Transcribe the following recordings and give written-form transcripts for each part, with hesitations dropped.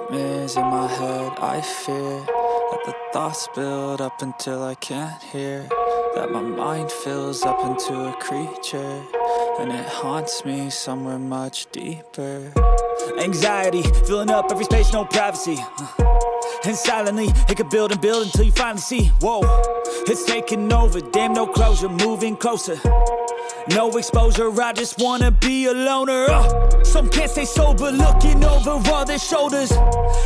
nightmares in my head, I fear that the thoughts build up until I can't hear, that my mind fills up into a creature, and it haunts me somewhere much deeper. Anxiety, filling up every space, no privacy. And silently, it could build and build until you finally see, whoa, it's taking over, damn no closure, moving closer. No exposure, I just wanna be a loner. Some can't stay sober, looking over all their shoulders,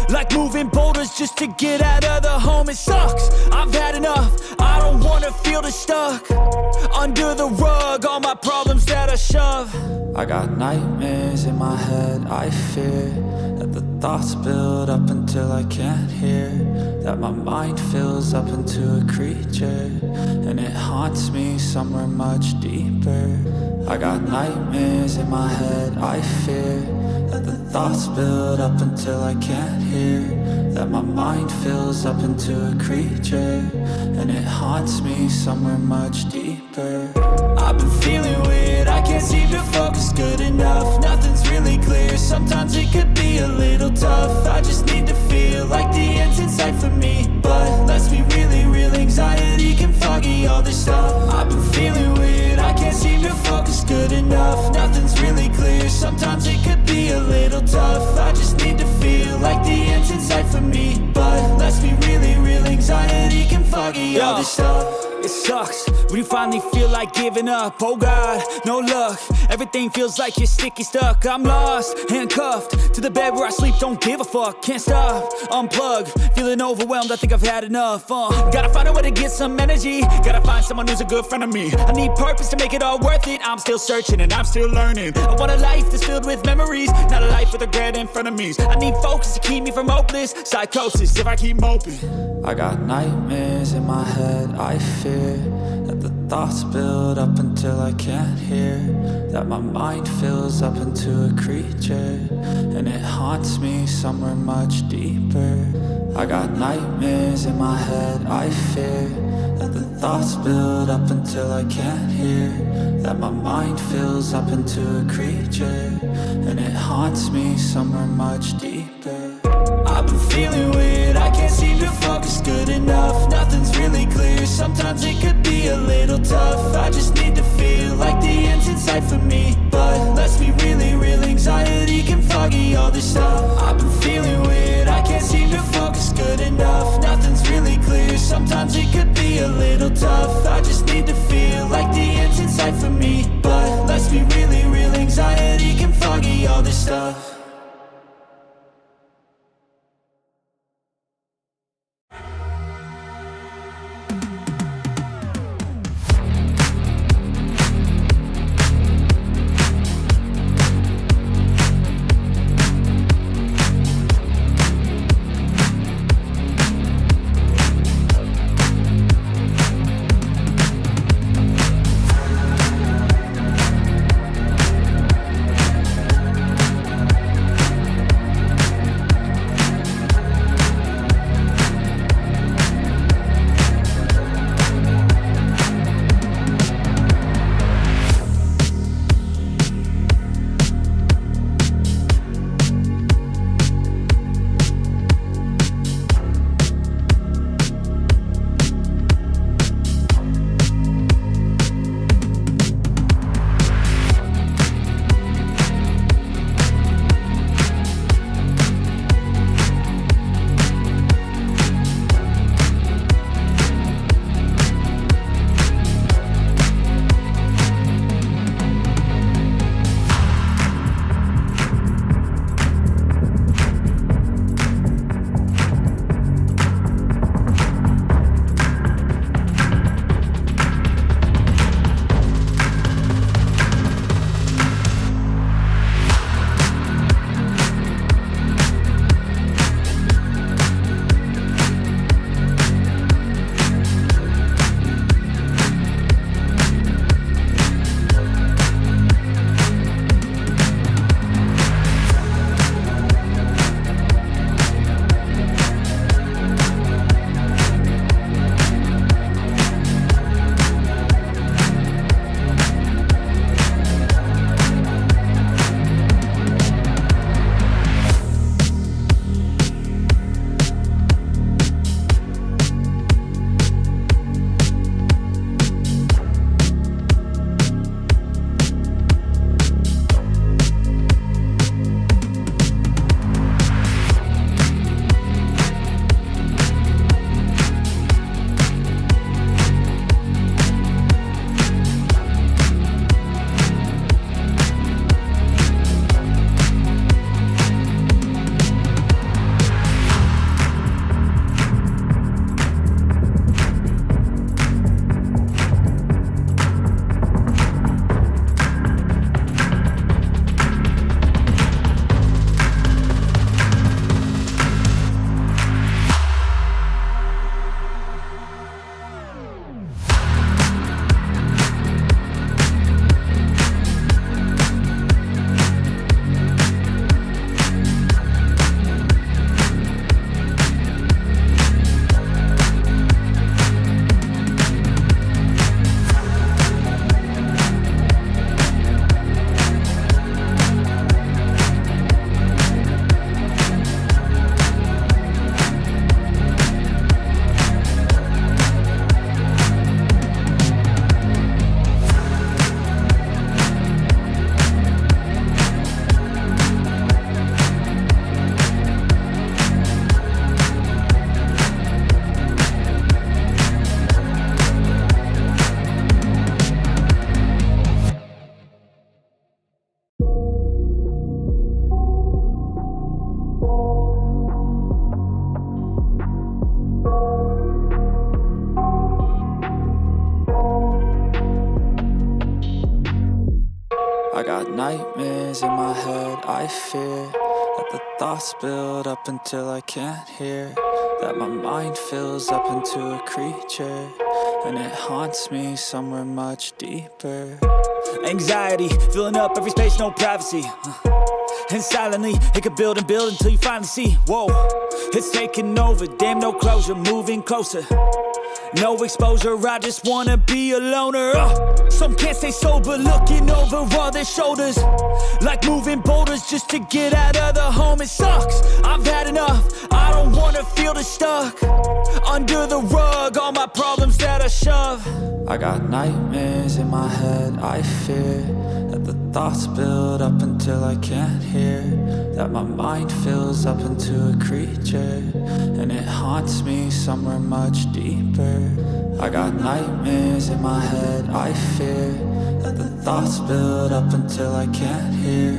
like moving boulders just to get out of the home. It sucks, I've had enough, I don't wanna feel the stuck under the rug, all my problems that I shove. I got nightmares in my head, I fear that the thoughts build up until I can't hear, that my mind fills up into a creature, and it haunts me somewhere much deeper. I got nightmares in my head, I fear that the thoughts build up until I can't hear, that my mind fills up into a creature, and it haunts me somewhere much deeper. I've been feeling weird, I can't seem to focus good enough, nothing's really clear, sometimes it could be a little tough. I just need to feel like the end's in sight for me, but let's be really real, anxiety can foggy all this stuff. I've been feeling weird, I can't seem to focus good enough, nothing's really clear, sometimes it could be a little tough. I just need to feel like the end's in sight for me, but let's be really real, anxiety can foggy all this stuff. It sucks when you finally feel like giving up. Oh God, no luck, everything feels like you're sticky stuck. I'm lost, handcuffed to the bed where I sleep, don't give a fuck. Can't stop, unplug, feeling overwhelmed, I think I've had enough. Gotta find a way to get some energy, gotta find someone who's a good friend of me. I need purpose to make it all worth it, I'm still searching and I'm still learning. I want a life that's filled with memories, not a life with regret in front of me. I need focus to keep me from hopeless psychosis if I keep moping. I got nightmares in my head, I fear that the thoughts build up until I can't hear, that my mind fills up into a creature, and it haunts me somewhere much deeper. I got nightmares in my head, I fear that the thoughts build up until I can't hear, that my mind fills up into a creature, and it haunts me somewhere much deeper. I've been feeling weird, I can't seem to focus good enough, nothing's really clear, sometimes it could be a little tough. I just need to feel like the end's in sight for me, but let's be really real, anxiety can foggy all this stuff. I've been feeling weird, I can't seem to focus good enough, nothing's really clear, sometimes it could be a little tough. I just need to feel like the end's in sight for me, but let's be really real, anxiety can foggy all this stuff. nightmares in my head, I fear that the thoughts build up until I can't hear, that my mind fills up into a creature, and it haunts me somewhere much deeper. Anxiety, filling up every space, no privacy. And silently, it could build and build until you finally see, whoa, it's taking over, damn no closure, moving closer. No exposure, I just wanna be a loner. Some can't stay sober, looking over all their shoulders, like moving boulders just to get out of the home. It sucks, I've had enough, I don't wanna feel the stuck under the rug, all my problems that I shove. I got nightmares in my head, I fear that the thoughts build up until I can't hear, that my mind fills up into a creature, and it haunts me somewhere much deeper. I got nightmares in my head, I fear that the thoughts build up until I can't hear,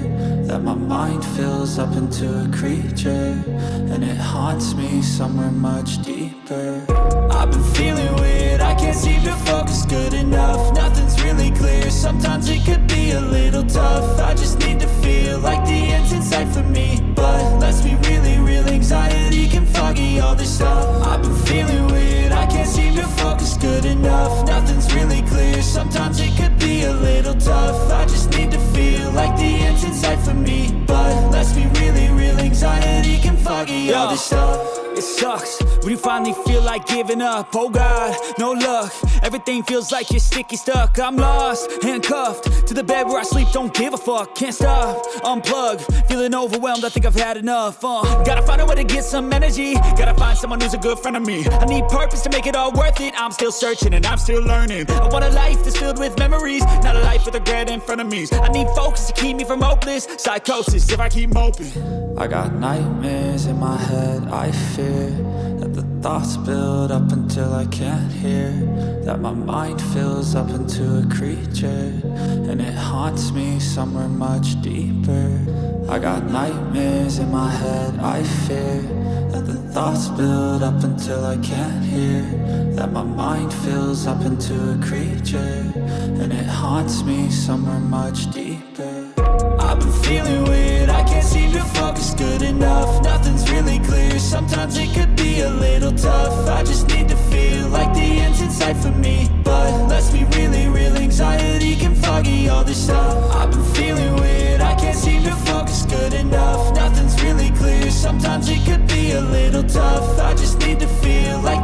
that my mind fills up into a creature, and it haunts me somewhere much deeper. I've been feeling weird, I can't seem to focus good enough. Nothing's really clear, sometimes it could be a little tough. I just need to feel like the end's in sight for me, but let's be really real, anxiety can foggy all this stuff. I've been feeling weird, I can't seem to focus good enough. Nothing's really clear, sometimes it could be a little tough. I just need to feel like the end's in sight for me, but let's be really real, anxiety can foggy all this stuff. It sucks when you finally feel like giving up. Oh God, no luck, everything feels like you're sticky stuck. I'm lost, handcuffed to the bed where I sleep, don't give a fuck. Can't stop, unplug, feeling overwhelmed, I think I've had enough. Gotta find a way to get some energy, gotta find someone who's a good friend of me. I need purpose to make it all worth it, I'm still searching and I'm still learning. I want a life that's filled with memories, not a life with regret and frenemies. I need focus to keep me from hopeless psychosis if I keep moping. I got nightmares in my head, I fear that the thoughts build up until I can't hear, that my mind fills up into a creature, and it haunts me somewhere much deeper. I got nightmares in my head, I fear that the thoughts build up until I can't hear, that my mind fills up into a creature, and it haunts me somewhere much deeper. I've been feeling weird, I can't seem to focus good enough. Nothing's really clear, sometimes it could be a little tough. I just need to feel like the end's in sight for me, but let's be really real, anxiety can foggy all this stuff. I've been feeling weird, I can't seem to focus good enough. Nothing's really clear, sometimes it could be a little tough. I just need to feel like